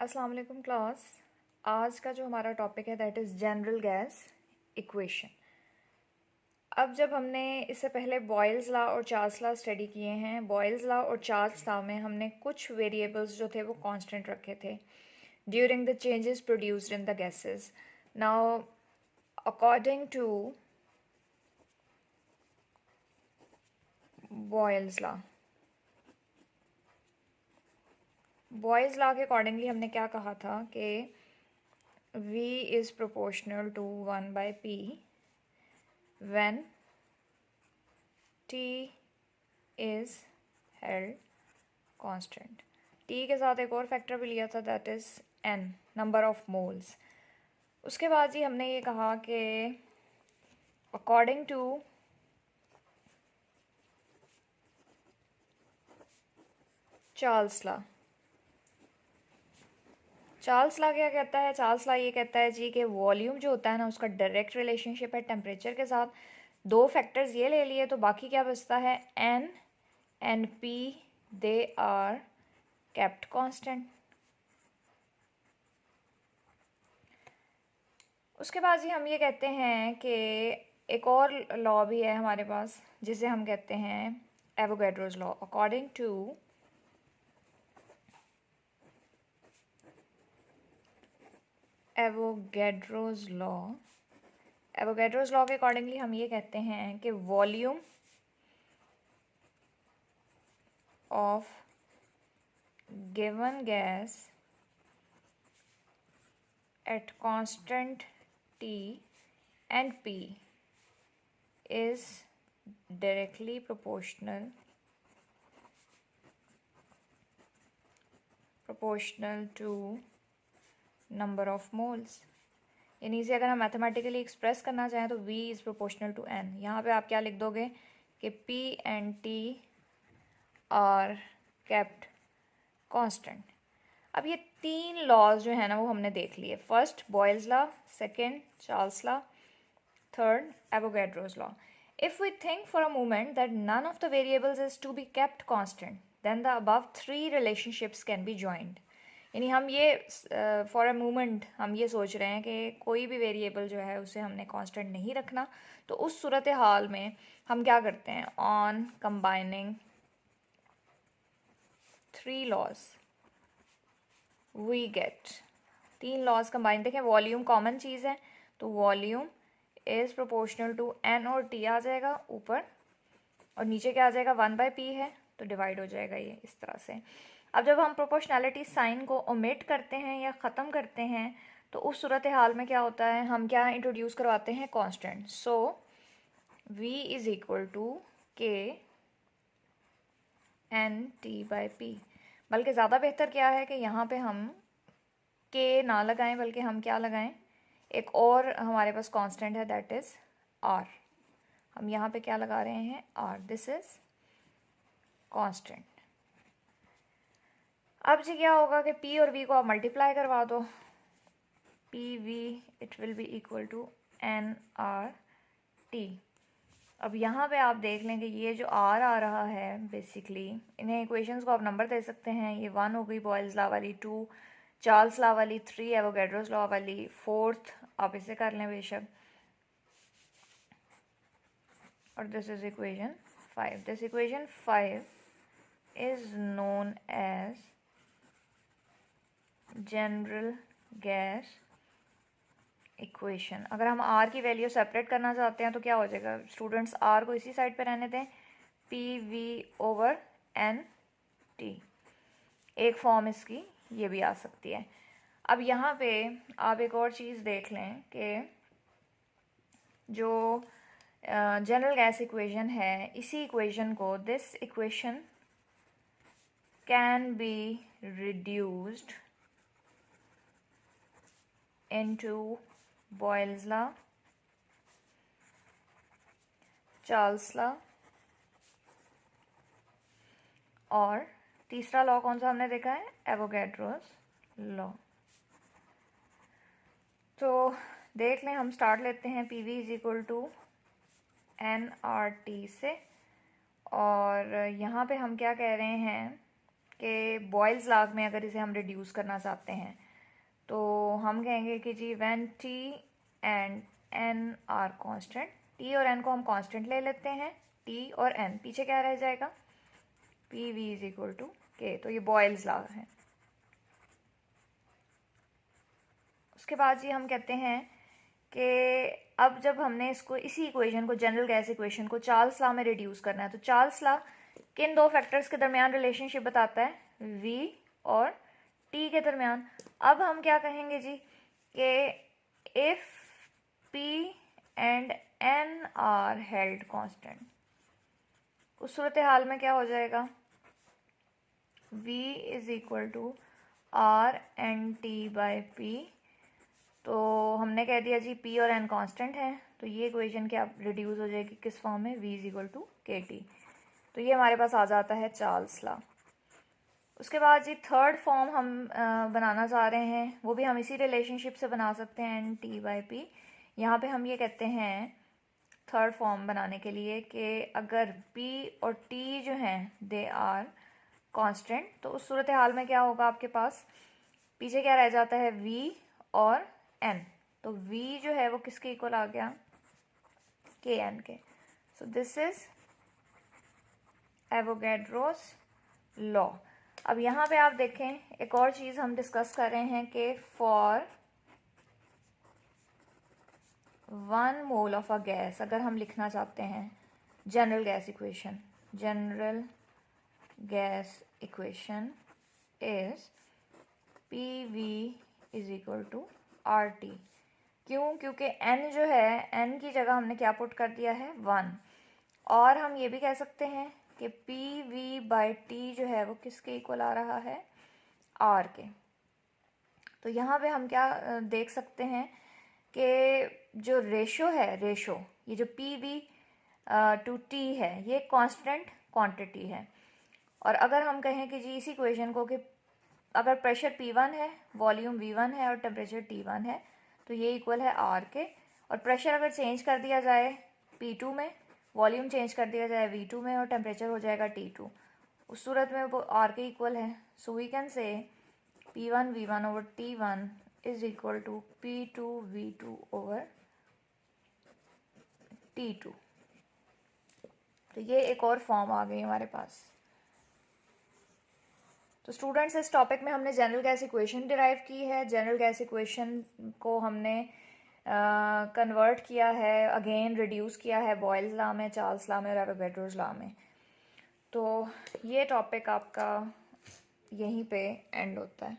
अस्सलाम वालेकुम क्लास। आज का जो हमारा टॉपिक है that is general gas equation. अब जब हमने इससे पहले बॉयल्स लॉ और चार्ल्स लॉ स्टडी किए हैं, बॉयल्स लॉ और चार्ल्स लॉ में हमने कुछ वेरिएबल्स जो थे वो कांस्टेंट रखे थे during the changes produced in the gases. Now according to Boyle's law, Boyle's law के अकॉर्डिंगली हमने क्या कहा था कि V is proportional to 1 by P when T is held constant। T के साथ एक और फैक्टर भी लिया था that is N, number of moles. उसके बाद जी हमने ये कहा कि according to Charles law, Charles law क्या कहता है? चार्ल्स लॉ ये कहता है जी कि वॉल्यूम जो होता है ना उसका डायरेक्ट रिलेशनशिप है टेम्परेचर के साथ। दो फैक्टर्स ये ले लिए तो बाकी क्या बचता है? N and P they are kept constant. उसके बाद जी हम ये कहते हैं कि एक और लॉ भी है हमारे पास जिसे हम कहते हैं Avogadro's law. According to Avogadro's law, Avogadro's law के अकॉर्डिंगली हम ये कहते हैं कि volume of given gas at constant T and P is directly proportional to number of moles। यानी इसे अगर हम मैथमेटिकली एक्सप्रेस करना चाहें तो V is proportional to N। यहाँ पे आप क्या लिख दोगे कि P and T are kept constant. अब ये तीन लॉज जो है ना वो हमने देख लिए। First Boyle's law, second Charles law, third Avogadro's law. If we think for a moment that none of the variables is to be kept constant, then the above three relationships can be joined। यानी हम ये for a moment हम ये सोच रहे हैं कि कोई भी वेरिएबल जो है उसे हमने कांस्टेंट नहीं रखना, तो उस सूरत हाल में हम क्या करते हैं? On combining three laws we get, तीन लॉज कंबाइन। देखें वॉल्यूम कॉमन चीज़ है तो volume is proportional to N और T आ जाएगा ऊपर, और नीचे क्या आ जाएगा? 1 by P है तो डिवाइड हो जाएगा ये इस तरह से। अब जब हम प्रोपोर्शनैलिटी साइन को ओमिट करते हैं या ख़त्म करते हैं तो उस सूरत हाल में क्या होता है? हम क्या इंट्रोड्यूस करवाते हैं? Constant. So V is equal to K N T by P। बल्कि ज़्यादा बेहतर क्या है कि यहाँ पे हम K ना लगाएं बल्कि हम क्या लगाएं? एक और हमारे पास कांस्टेंट है दैट इज़ R। हम यहाँ पे क्या लगा रहे हैं? R। This is constant. अब जी क्या होगा कि P और V को आप मल्टीप्लाई करवा दो। P V it will be equal to N R T। अब यहाँ पे आप देख लें कि ये जो R आ रहा है बेसिकली, इन्हें इक्वेशंस को आप नंबर दे सकते हैं। ये 1 हो गई बॉयल्स लॉ वाली, 2 चार्ल्स लॉ वाली, 3 एवोगैड्रोस लॉ वाली, 4th आप इसे कर लें बेशक, और this is equation 5। This equation 5 is known as general gas equation. अगर हम R की वैल्यू सेपरेट करना चाहते हैं तो क्या हो जाएगा? स्टूडेंट्स R को इसी साइड पे रहने दें, P V over N T। एक फॉर्म इसकी ये भी आ सकती है। अब यहाँ पे आप एक और चीज़ देख लें कि जो जनरल गैस इक्वेशन है, इसी इक्वेशन को, this equation can be reduced into Boyle's law, Charles law, और तीसरा लॉ कौन सा हमने देखा है? Avogadro's law. तो देख लें, हम स्टार्ट लेते हैं P V is equal to N R T से, और यहाँ पे हम क्या कह रहे हैं कि बॉयल्स लॉ में अगर इसे हम रिड्यूस करना चाहते हैं तो हम कहेंगे कि G when T and N are constant, T और एन को हम कांस्टेंट ले लेते हैं, टी और एन, पीछे क्या रह जाएगा, P V is equal to K. तो ये बॉयल्स लॉ है। उसके बाद जी हम कहते हैं कि अब जब हमने इसको, इसी इक्वेशन को, जनरल गैस इक्वेशन को चार्ल्स लॉ में रिड्यूस करना है, तो चार्ल्स लॉ किन दो फैक्टर्स के दरमियान रिलेशनशिप बताता है, v और t के दरमियान। अब हम क्या कहेंगे जी कि if p and n are held constant, उस सूरत हाल में क्या हो जाएगा, v is equal to R N T by P. तो हमने कह दिया जी p और n कांस्टेंट है, तो ये इक्वेशन क्या रिड्यूस हो जाएगी किस फॉर्म में, v इज इक्वल टू के टी। तो ये हमारे पास आ जाता है चार्ल्स लॉ। उसके बाद जी थर्ड फॉर्म हम बनाना चाह रहे हैं, वो भी हम इसी रिलेशनशिप से बना सकते हैं, एन टी बाई पी। यहाँ पे हम ये कहते हैं थर्ड फॉर्म बनाने के लिए कि अगर p और t जो हैं दे आर कांस्टेंट, तो उस सूरत हाल में क्या होगा, आपके पास पीछे क्या रह जाता है, v और n। तो v जो है वो किसके इक्वल आ गया, के एन के। So this is Avogadro's law. अब यहाँ पे आप देखें एक और चीज़ हम डिस्कस कर रहे हैं कि for 1 mole of a gas, अगर हम लिखना चाहते हैं general gas equation, general gas equation is P V is equal to R T. क्यों, क्योंकि n जो है, n की जगह हमने क्या पुट कर दिया है, 1। और हम ये भी कह सकते हैं कि पी वी बाई टी जो है वो किसके इक्वल आ रहा है, आर के। तो यहाँ पे हम क्या देख सकते हैं कि जो रेशो है, रेशो ये जो पी वी टू टी है, ये कांस्टेंट क्वांटिटी है। और अगर हम कहें कि जी इसी इक्वेशन को कि अगर प्रेशर P1 है, वॉल्यूम V1 है और टेम्परेचर T1 है, तो ये इक्वल है R के। और प्रेशर अगर चेंज कर दिया जाए P2 में, वॉल्यूम चेंज कर दिया जाए V2 में और टेम्परेचर हो जाएगा T2, उस सूरत में वो R के इक्वल है। So we can say P1 V1 over T1 is equal to P2 V2 over T2। तो ये एक और फॉर्म आ गई हमारे पास। तो स्टूडेंट्स, इस टॉपिक में हमने जनरल गैस इक्वेशन डिराइव की है। जनरल गैस इक्वेशन को हमने कन्वर्ट किया है, अगेन रिड्यूस किया है बॉयल्स लॉ में, चार्ल्स लॉ में और एवोगैड्रोस लॉ में। तो ये टॉपिक आपका यहीं पे एंड होता है।